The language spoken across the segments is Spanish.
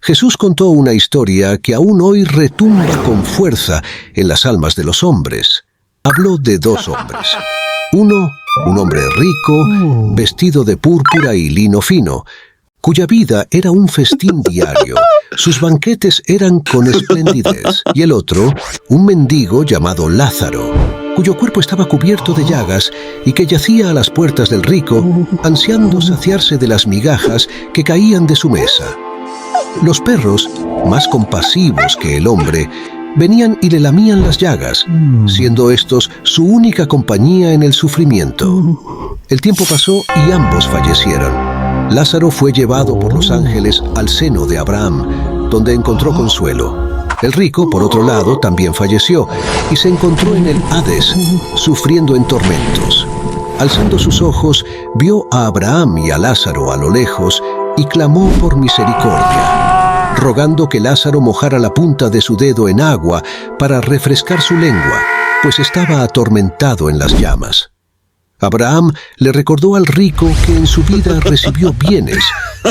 Jesús contó una historia que aún hoy retumba con fuerza en las almas de los hombres. Habló de dos hombres. Uno, un hombre rico, vestido de púrpura y lino fino, cuya vida era un festín diario. Sus banquetes eran con esplendidez. Y el otro, un mendigo llamado Lázaro, cuyo cuerpo estaba cubierto de llagas y que yacía a las puertas del rico, ansiando saciarse de las migajas que caían de su mesa. Los perros, más compasivos que el hombre, venían y le lamían las llagas, siendo estos su única compañía en el sufrimiento. El tiempo pasó y ambos fallecieron. Lázaro fue llevado por los ángeles al seno de Abraham, donde encontró consuelo. El rico, por otro lado, también falleció y se encontró en el Hades, sufriendo en tormentos. Alzando sus ojos, vio a Abraham y a Lázaro a lo lejos y clamó por misericordia, rogando que Lázaro mojara la punta de su dedo en agua para refrescar su lengua, pues estaba atormentado en las llamas. Abraham le recordó al rico que en su vida recibió bienes,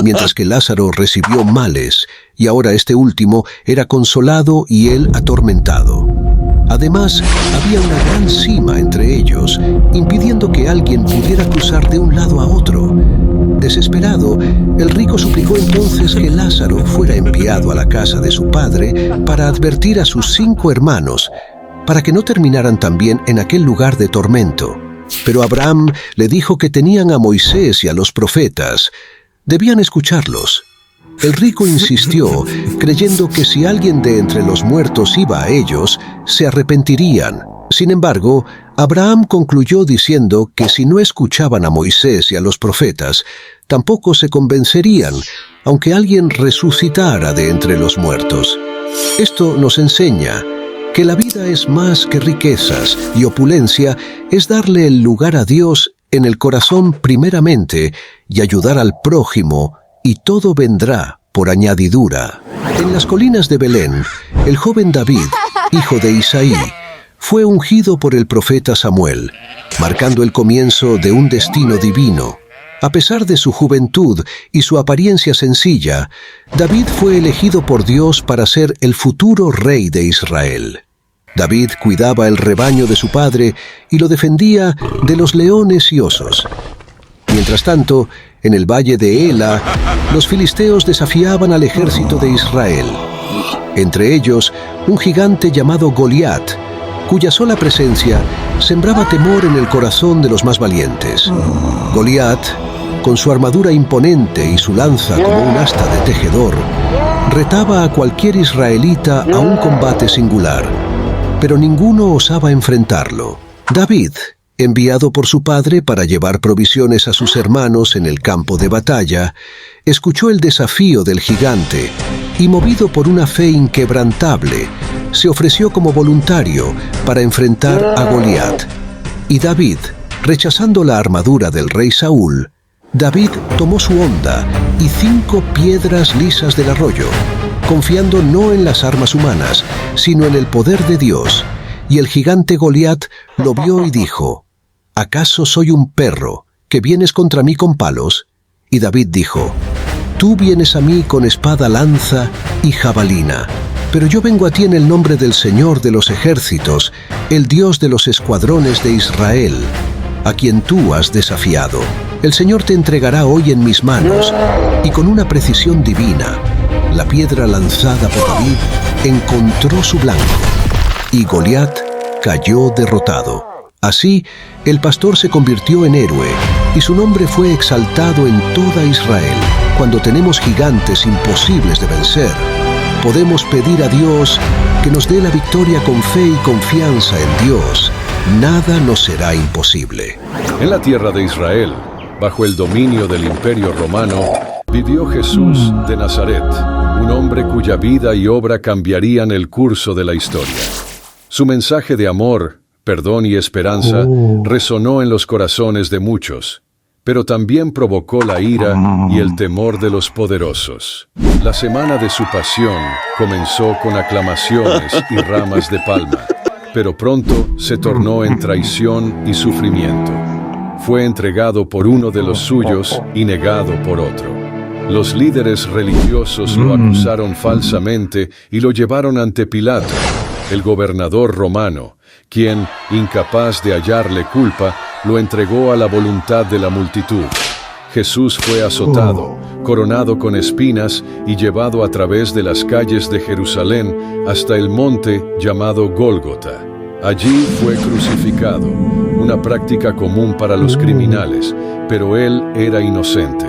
mientras que Lázaro recibió males, y ahora este último era consolado y él atormentado. Además, había una gran sima entre ellos, impidiendo que alguien pudiera cruzar de un lado a otro. Desesperado, el rico suplicó entonces que Lázaro fuera enviado a la casa de su padre para advertir a sus 5 hermanos, para que no terminaran también en aquel lugar de tormento. Pero Abraham le dijo que tenían a Moisés y a los profetas. Debían escucharlos. El rico insistió, creyendo que si alguien de entre los muertos iba a ellos, se arrepentirían. Sin embargo, Abraham concluyó diciendo que si no escuchaban a Moisés y a los profetas, tampoco se convencerían, aunque alguien resucitara de entre los muertos. Esto nos enseña que la vida es más que riquezas y opulencia, es darle el lugar a Dios en el corazón primeramente y ayudar al prójimo, y todo vendrá por añadidura. En las colinas de Belén, el joven David, hijo de Isaí, fue ungido por el profeta Samuel, marcando el comienzo de un destino divino. A pesar de su juventud y su apariencia sencilla, David fue elegido por Dios para ser el futuro rey de Israel. David cuidaba el rebaño de su padre y lo defendía de los leones y osos. Mientras tanto, en el valle de Ela, los filisteos desafiaban al ejército de Israel. Entre ellos, un gigante llamado Goliat, cuya sola presencia sembraba temor en el corazón de los más valientes. Goliat, con su armadura imponente y su lanza como un asta de tejedor, retaba a cualquier israelita a un combate singular, pero ninguno osaba enfrentarlo. David, enviado por su padre para llevar provisiones a sus hermanos en el campo de batalla, escuchó el desafío del gigante y, movido por una fe inquebrantable, se ofreció como voluntario para enfrentar a Goliat. Y David, rechazando la armadura del rey Saúl, David tomó su honda y 5 piedras lisas del arroyo, confiando no en las armas humanas, sino en el poder de Dios. Y el gigante Goliat lo vio y dijo: ¿acaso soy un perro que vienes contra mí con palos? Y David dijo: tú vienes a mí con espada, lanza y jabalina, pero yo vengo a ti en el nombre del Señor de los ejércitos, el Dios de los escuadrones de Israel, a quien tú has desafiado. El Señor te entregará hoy en mis manos, y con una precisión divina, la piedra lanzada por David encontró su blanco, y Goliat cayó derrotado. Así, el pastor se convirtió en héroe, y su nombre fue exaltado en toda Israel. Cuando tenemos gigantes imposibles de vencer, podemos pedir a Dios que nos dé la victoria con fe y confianza en Dios. Nada nos será imposible. En la tierra de Israel, bajo el dominio del Imperio Romano, vivió Jesús de Nazaret, un hombre cuya vida y obra cambiarían el curso de la historia. Su mensaje de amor, perdón y esperanza resonó en los corazones de muchos, pero también provocó la ira y el temor de los poderosos. La semana de su pasión comenzó con aclamaciones y ramas de palma, pero pronto se tornó en traición y sufrimiento. Fue entregado por uno de los suyos y negado por otro. Los líderes religiosos lo acusaron falsamente y lo llevaron ante Pilato, el gobernador romano, quien, incapaz de hallarle culpa, lo entregó a la voluntad de la multitud. Jesús fue azotado, coronado con espinas y llevado a través de las calles de Jerusalén hasta el monte llamado Gólgota. Allí fue crucificado, una práctica común para los criminales, pero él era inocente.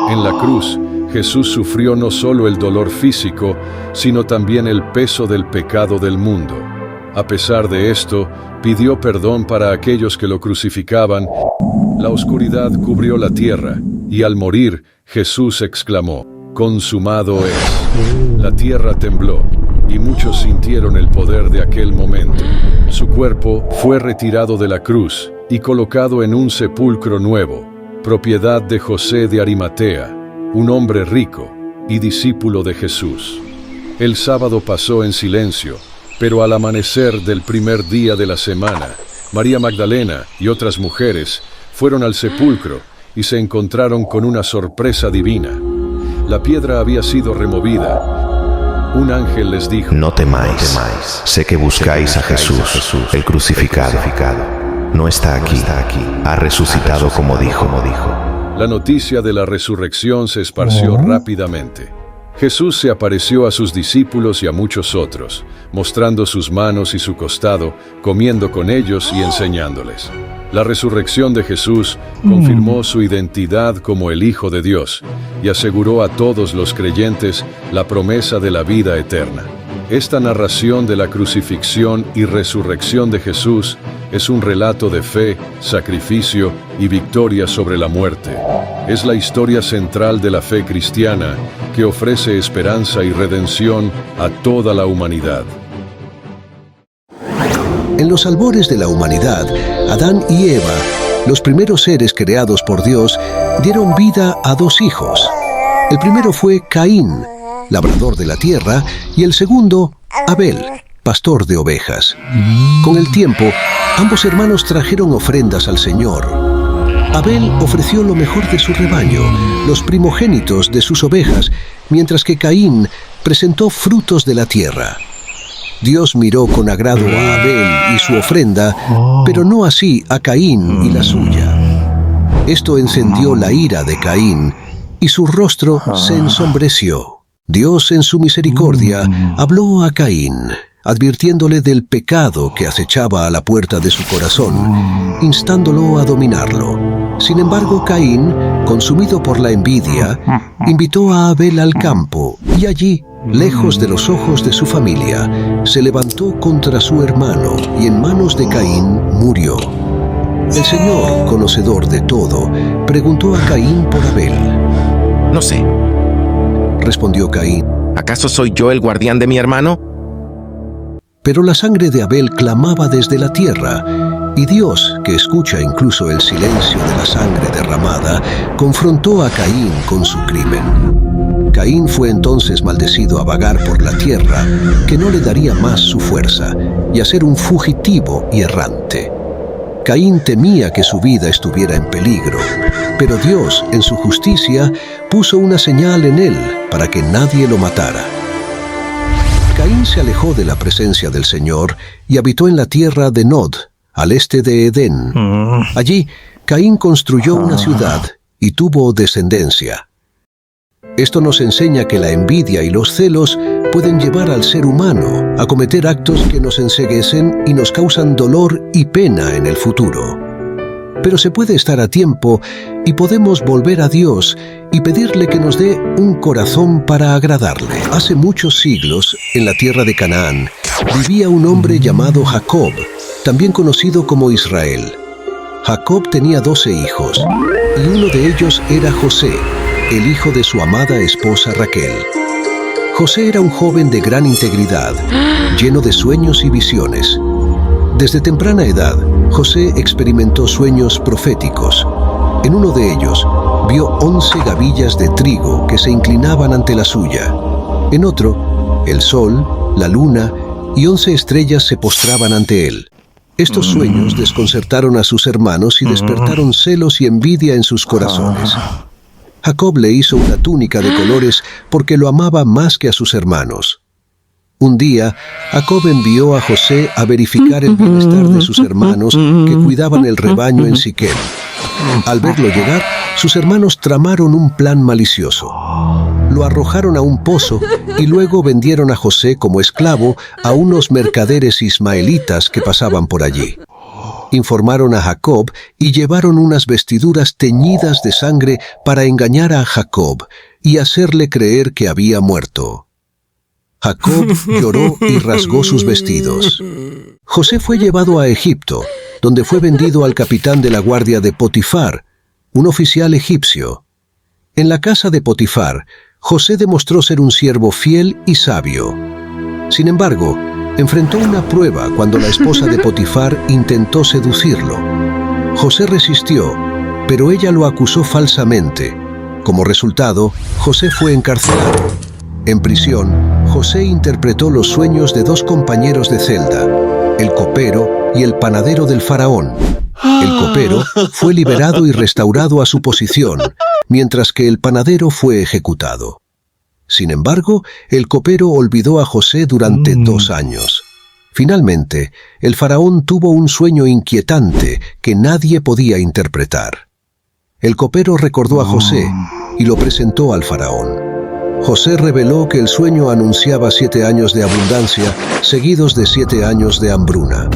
En la cruz, Jesús sufrió no solo el dolor físico, sino también el peso del pecado del mundo. A pesar de esto, pidió perdón para aquellos que lo crucificaban. La oscuridad cubrió la tierra, y al morir, Jesús exclamó: «Consumado es». La tierra tembló, y muchos sintieron el poder de aquel momento. Su cuerpo fue retirado de la cruz y colocado en un sepulcro nuevo, propiedad de José de Arimatea, un hombre rico y discípulo de Jesús. El sábado pasó en silencio, pero al amanecer del primer día de la semana, María Magdalena y otras mujeres fueron al sepulcro y se encontraron con una sorpresa divina. La piedra había sido removida. Un ángel les dijo: «No temáis, sé que buscáis a Jesús, el crucificado. No está aquí, ha resucitado como dijo». La noticia de la resurrección se esparció rápidamente. Jesús se apareció a sus discípulos y a muchos otros, mostrando sus manos y su costado, comiendo con ellos y enseñándoles. La resurrección de Jesús confirmó su identidad como el Hijo de Dios y aseguró a todos los creyentes la promesa de la vida eterna. Esta narración de la crucifixión y resurrección de Jesús es un relato de fe, sacrificio y victoria sobre la muerte. Es la historia central de la fe cristiana que ofrece esperanza y redención a toda la humanidad. En los albores de la humanidad, Adán y Eva, los primeros seres creados por Dios, dieron vida a dos hijos. El primero fue Caín, labrador de la tierra, y el segundo, Abel, pastor de ovejas. Con el tiempo, ambos hermanos trajeron ofrendas al Señor. Abel ofreció lo mejor de su rebaño, los primogénitos de sus ovejas, mientras que Caín presentó frutos de la tierra. Dios miró con agrado a Abel y su ofrenda, pero no así a Caín y la suya. Esto encendió la ira de Caín, y su rostro se ensombreció. Dios, en su misericordia, habló a Caín, advirtiéndole del pecado que acechaba a la puerta de su corazón, instándolo a dominarlo. Sin embargo, Caín, consumido por la envidia, invitó a Abel al campo, y allí, lejos de los ojos de su familia, se levantó contra su hermano, y en manos de Caín murió. El Señor, conocedor de todo, preguntó a Caín por Abel. «No sé», respondió Caín. «¿Acaso soy yo el guardián de mi hermano?». Pero la sangre de Abel clamaba desde la tierra, y Dios, que escucha incluso el silencio de la sangre derramada, confrontó a Caín con su crimen. Caín fue entonces maldecido a vagar por la tierra, que no le daría más su fuerza, y a ser un fugitivo y errante. Caín temía que su vida estuviera en peligro, pero Dios, en su justicia, puso una señal en él para que nadie lo matara. Caín se alejó de la presencia del Señor y habitó en la tierra de Nod, al este de Edén. Allí, Caín construyó una ciudad y tuvo descendencia. Esto nos enseña que la envidia y los celos pueden llevar al ser humano a cometer actos que nos enceguecen y nos causan dolor y pena en el futuro. Pero se puede estar a tiempo y podemos volver a Dios y pedirle que nos dé un corazón para agradarle. Hace muchos siglos, en la tierra de Canaán, vivía un hombre llamado Jacob, también conocido como Israel. Jacob tenía 12 hijos, y uno de ellos era José, el hijo de su amada esposa Raquel. José era un joven de gran integridad, lleno de sueños y visiones. Desde temprana edad, José experimentó sueños proféticos. En uno de ellos, vio 11 gavillas de trigo que se inclinaban ante la suya. En otro, el sol, la luna y 11 estrellas se postraban ante él. Estos sueños desconcertaron a sus hermanos y despertaron celos y envidia en sus corazones. Jacob le hizo una túnica de colores porque lo amaba más que a sus hermanos. Un día, Jacob envió a José a verificar el bienestar de sus hermanos que cuidaban el rebaño en Siquem. Al verlo llegar, sus hermanos tramaron un plan malicioso. Lo arrojaron a un pozo y luego vendieron a José como esclavo a unos mercaderes ismaelitas que pasaban por allí. Informaron a Jacob y llevaron unas vestiduras teñidas de sangre para engañar a Jacob y hacerle creer que había muerto. Jacob lloró y rasgó sus vestidos. José fue llevado a Egipto, donde fue vendido al capitán de la guardia de Potifar, un oficial egipcio. En la casa de Potifar, José demostró ser un siervo fiel y sabio. Sin embargo, enfrentó una prueba cuando la esposa de Potifar intentó seducirlo. José resistió, pero ella lo acusó falsamente. Como resultado, José fue encarcelado. En prisión, José interpretó los sueños de dos compañeros de celda, el copero y el panadero del faraón. El copero fue liberado y restaurado a su posición, mientras que el panadero fue ejecutado. Sin embargo, el copero olvidó a José durante 2 años. Finalmente, el faraón tuvo un sueño inquietante que nadie podía interpretar. El copero recordó a José y lo presentó al faraón. José reveló que el sueño anunciaba 7 años de abundancia, seguidos de 7 años de hambruna.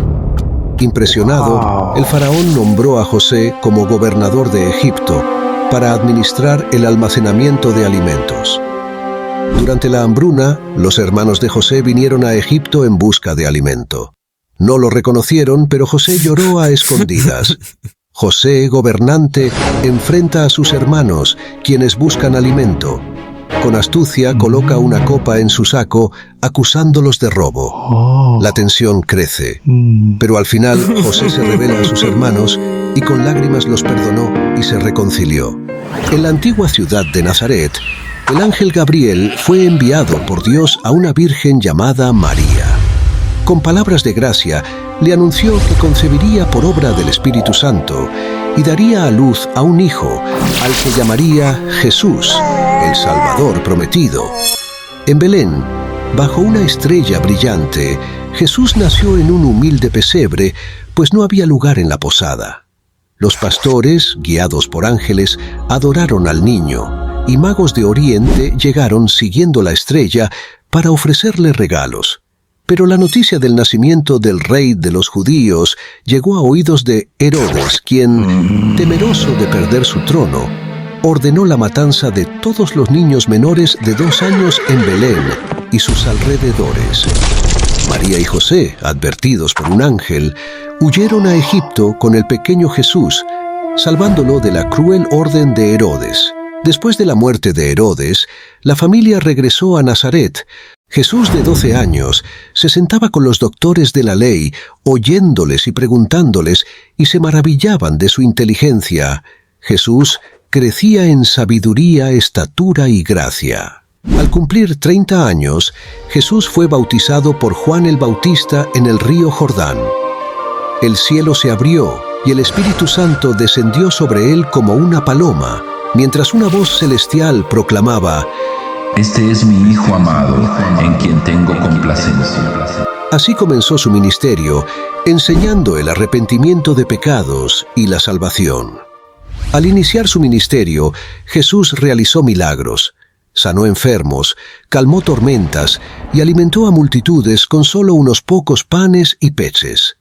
Impresionado, el faraón nombró a José como gobernador de Egipto para administrar el almacenamiento de alimentos. Durante la hambruna, los hermanos de José vinieron a Egipto en busca de alimento. No lo reconocieron, pero José lloró a escondidas. José, gobernante, enfrenta a sus hermanos, quienes buscan alimento. Con astucia coloca una copa en su saco, acusándolos de robo. La tensión crece, pero al final José se revela a sus hermanos y con lágrimas los perdonó y se reconcilió. En la antigua ciudad de Nazaret, el ángel Gabriel fue enviado por Dios a una virgen llamada María. Con palabras de gracia, le anunció que concebiría por obra del Espíritu Santo y daría a luz a un hijo, al que llamaría Jesús, el Salvador prometido. En Belén, bajo una estrella brillante, Jesús nació en un humilde pesebre, pues no había lugar en la posada. Los pastores, guiados por ángeles, adoraron al niño, y magos de Oriente llegaron siguiendo la estrella para ofrecerle regalos. Pero la noticia del nacimiento del rey de los judíos llegó a oídos de Herodes, quien, temeroso de perder su trono, ordenó la matanza de todos los niños menores de 2 años en Belén y sus alrededores. María y José, advertidos por un ángel, huyeron a Egipto con el pequeño Jesús, salvándolo de la cruel orden de Herodes. Después de la muerte de Herodes, la familia regresó a Nazaret. Jesús, de 12 años, se sentaba con los doctores de la ley, oyéndoles y preguntándoles, y se maravillaban de su inteligencia. Jesús crecía en sabiduría, estatura y gracia. Al cumplir 30 años, Jesús fue bautizado por Juan el Bautista en el río Jordán. El cielo se abrió y el Espíritu Santo descendió sobre él como una paloma, mientras una voz celestial proclamaba: Este es mi Hijo amado, en quien tengo complacencia. Así comenzó su ministerio, enseñando el arrepentimiento de pecados y la salvación. Al iniciar su ministerio, Jesús realizó milagros, sanó enfermos, calmó tormentas y alimentó a multitudes con solo unos pocos panes y peces.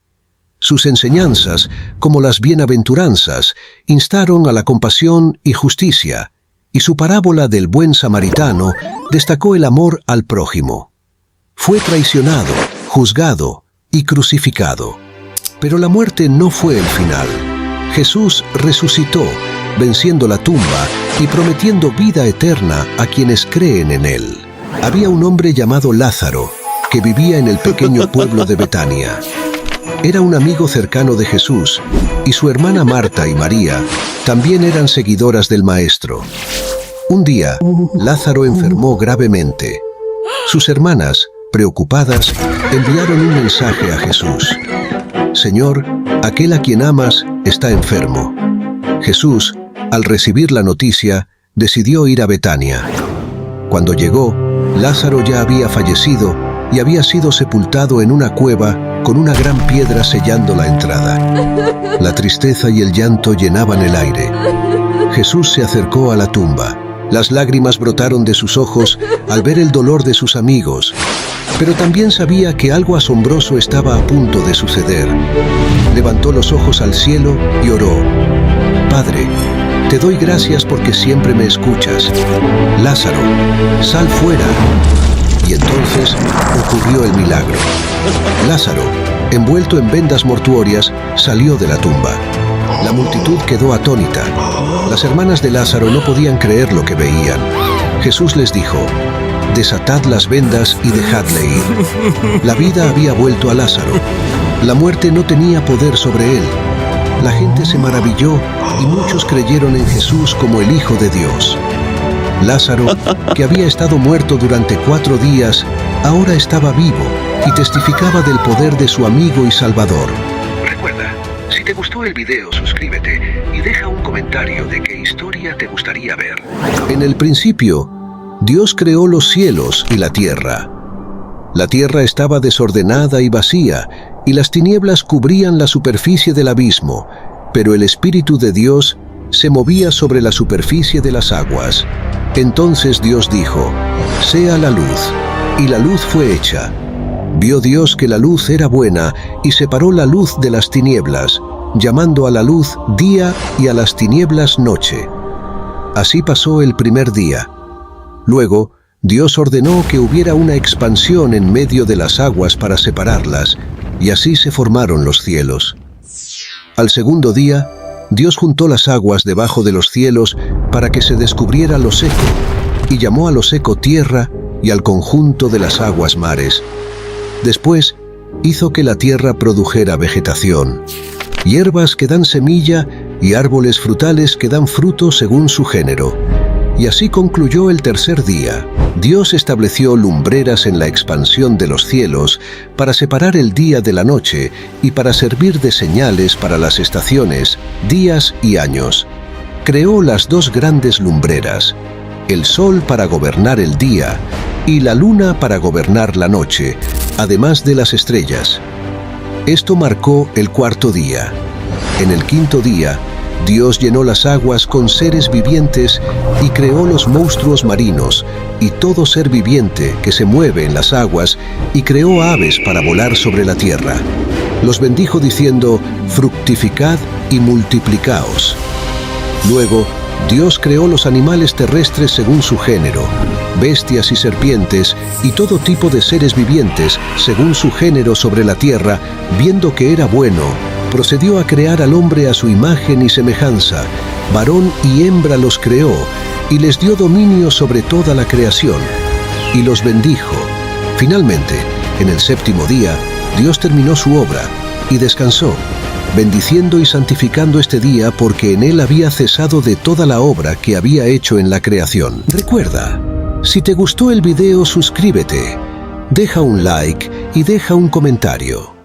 Sus enseñanzas, como las bienaventuranzas, instaron a la compasión y justicia, y su parábola del buen samaritano destacó el amor al prójimo. Fue traicionado, juzgado y crucificado. Pero la muerte no fue el final. Jesús resucitó, venciendo la tumba y prometiendo vida eterna a quienes creen en él. Había un hombre llamado Lázaro, que vivía en el pequeño pueblo de Betania. Era un amigo cercano de Jesús, y su hermana Marta y María también eran seguidoras del Maestro. Un día, Lázaro enfermó gravemente. Sus hermanas, preocupadas, enviaron un mensaje a Jesús: «Señor, aquel a quien amas está enfermo». Jesús, al recibir la noticia, decidió ir a Betania. Cuando llegó, Lázaro ya había fallecido y había sido sepultado en una cueva con una gran piedra sellando la entrada. La tristeza y el llanto llenaban el aire. Jesús se acercó a la tumba. Las lágrimas brotaron de sus ojos al ver el dolor de sus amigos, pero también sabía que algo asombroso estaba a punto de suceder. Levantó los ojos al cielo y oró: Padre, te doy gracias porque siempre me escuchas. Lázaro, sal fuera. Y entonces ocurrió el milagro. Lázaro, envuelto en vendas mortuorias, salió de la tumba. La multitud quedó atónita. Las hermanas de Lázaro no podían creer lo que veían. Jesús les dijo: desatad las vendas y dejadle ir. La vida había vuelto a Lázaro. La muerte no tenía poder sobre él. La gente se maravilló y muchos creyeron en Jesús como el Hijo de Dios. Lázaro, que había estado muerto durante 4 días, ahora estaba vivo y testificaba del poder de su amigo y Salvador. Recuerda, si te gustó el video, suscríbete y deja un comentario de qué historia te gustaría ver. En el principio, Dios creó los cielos y la tierra. La tierra estaba desordenada y vacía, y las tinieblas cubrían la superficie del abismo, pero el Espíritu de Dios se movía sobre la superficie de las aguas. Entonces Dios dijo: sea la luz, y la luz fue hecha. Vio Dios que la luz era buena, y separó la luz de las tinieblas, llamando a la luz día y a las tinieblas noche. Así pasó el primer día. Luego, Dios ordenó que hubiera una expansión en medio de las aguas para separarlas, y así se formaron los cielos. Al segundo día, Dios juntó las aguas debajo de los cielos para que se descubriera lo seco, y llamó a lo seco tierra y al conjunto de las aguas mares. Después, hizo que la tierra produjera vegetación, hierbas que dan semilla y árboles frutales que dan fruto según su género. Y así concluyó el tercer día. Dios estableció lumbreras en la expansión de los cielos para separar el día de la noche y para servir de señales para las estaciones, días y años. Creó las 2 grandes lumbreras, el sol para gobernar el día y la luna para gobernar la noche, además de las estrellas. Esto marcó el 4.º día. En el 5.º día, Dios llenó las aguas con seres vivientes y creó los monstruos marinos y todo ser viviente que se mueve en las aguas, y creó aves para volar sobre la tierra. Los bendijo diciendo: fructificad y multiplicaos. Luego, Dios creó los animales terrestres según su género, bestias y serpientes y todo tipo de seres vivientes según su género sobre la tierra. Viendo que era bueno, procedió a crear al hombre a su imagen y semejanza, varón y hembra los creó, y les dio dominio sobre toda la creación, y los bendijo. Finalmente, en el 7.º día, Dios terminó su obra y descansó, bendiciendo y santificando este día porque en él había cesado de toda la obra que había hecho en la creación. Recuerda, si te gustó el video, suscríbete, deja un like y deja un comentario.